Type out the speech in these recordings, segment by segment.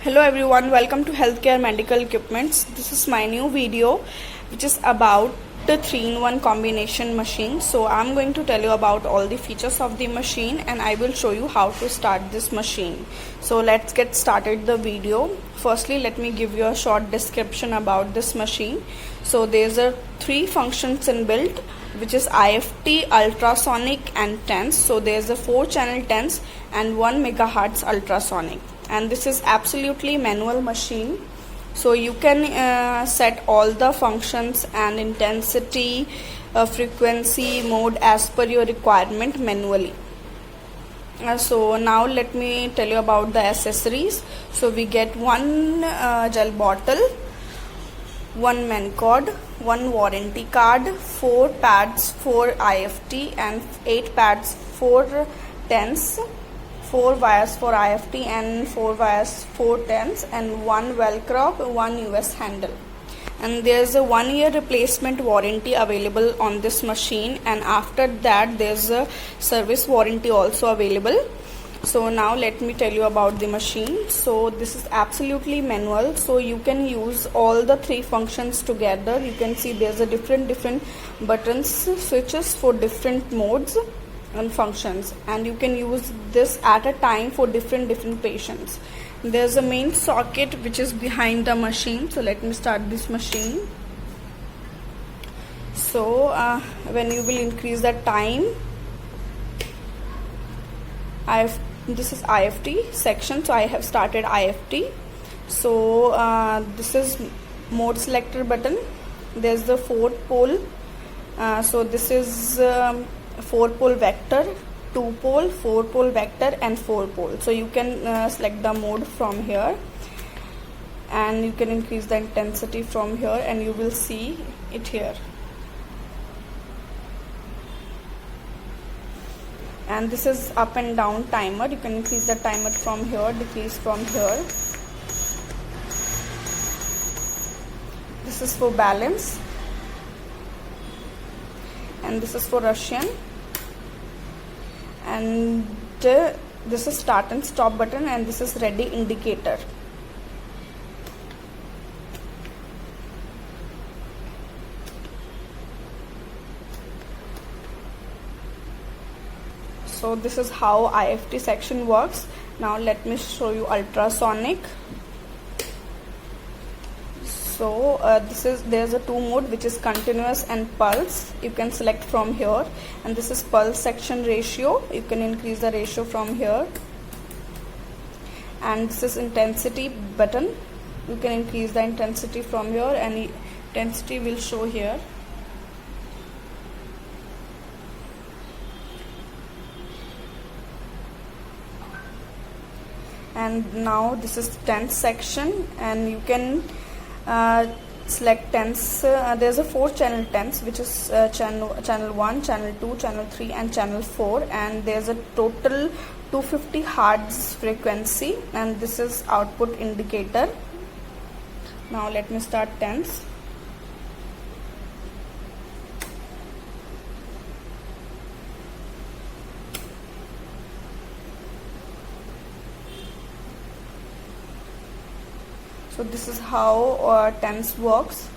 Hello everyone, welcome to Healthcare Medical Equipments. This is my new video which is about the 3-in-1 combination machine. So I'm going to tell you about all the features of the machine and I will show you how to start this machine. So let's get started the video. Firstly, let me give you a short description about this machine. So there's a 3 functions inbuilt, which is IFT, ultrasonic and TENS. So there's a 4-channel TENS and 1 megahertz ultrasonic. And this is absolutely manual machine, so you can set all the functions and intensity, frequency, mode as per your requirement manually. So now let me tell you about the accessories. So we get one gel bottle, one main cord, one warranty card, 4 pads for IFT and 8 pads for TENS, 4 wires for IFT and 4 wires for TENS, and 1 Velcro, 1 US handle. And there's a 1-year replacement warranty available on this machine, and after that there's a service warranty also available. So now let me tell you about the machine. So this is absolutely manual, so you can use all the 3 functions together. You can see there's a different buttons, switches for different modes and functions, and you can use this at a time for different patients. There's a main socket which is behind the machine. So let me start this machine. So when you will increase the time, this is IFT section, so I have started IFT. So this is mode selector button. There's the 4-pole, so this is 4-pole vector, 2-pole, 4-pole vector and 4-pole. So you can select the mode from here, and you can increase the intensity from here, and you will see it here. And this is up and down timer. You can increase the timer from here, decrease from here. This is for balance, and this is for Russian, and this is start and stop button, and this is ready indicator. So this is how IFT section works. Now let me show you ultrasonic. So there's a 2 mode, which is continuous and pulse. You can select from here, and this is pulse section ratio. You can increase the ratio from here, and this is intensity button. You can increase the intensity from here, and intensity will show here. And now this is TENS section, and you can select TENS. There's a 4-channel TENS, which is channel 1, channel 2, channel 3 and channel 4, and there's a total 250 Hz frequency, and this is output indicator. Now let me start TENS. So this is how TENS works.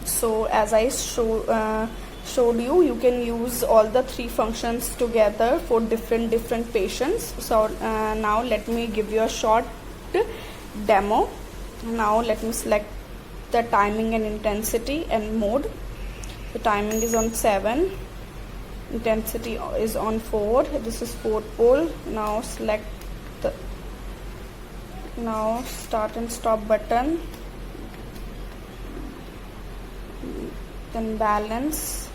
So as I showed you, you can use all the 3 functions together for different patients. So now let me give you a short demo. Now let me select the timing and intensity and mode. The timing is on 7. Intensity is on 4. This is 4-pole. Now select the start and stop button, then balance,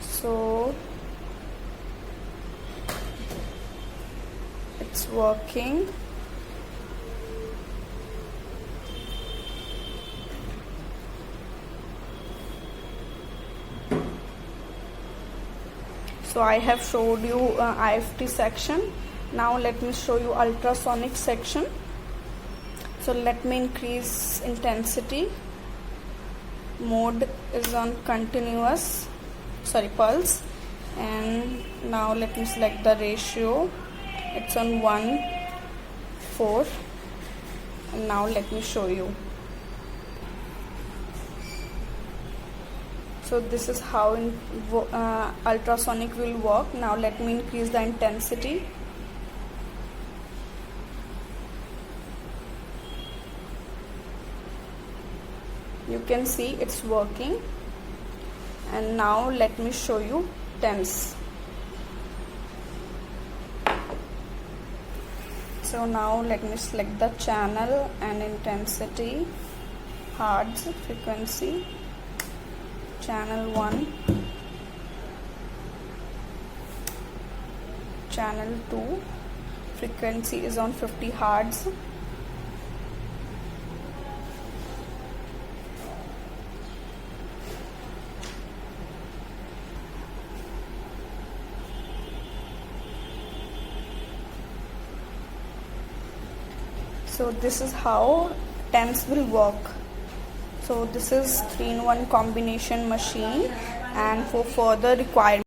so it's working. So I have showed you IFT section. Now let me show you ultrasonic section. So let me increase intensity. Mode is on continuous, pulse, and now let me select the ratio. It's on 1:4, and now let me show you. So this is how ultrasonic will work. Now let me increase the intensity. You can see it's working. And now let me show you TENS. So now let me select the channel and intensity, hertz, frequency, channel 1, channel 2, frequency is on 50 hertz. So this is how TENS will work. So this is 3-in-1 combination machine, and for further requirement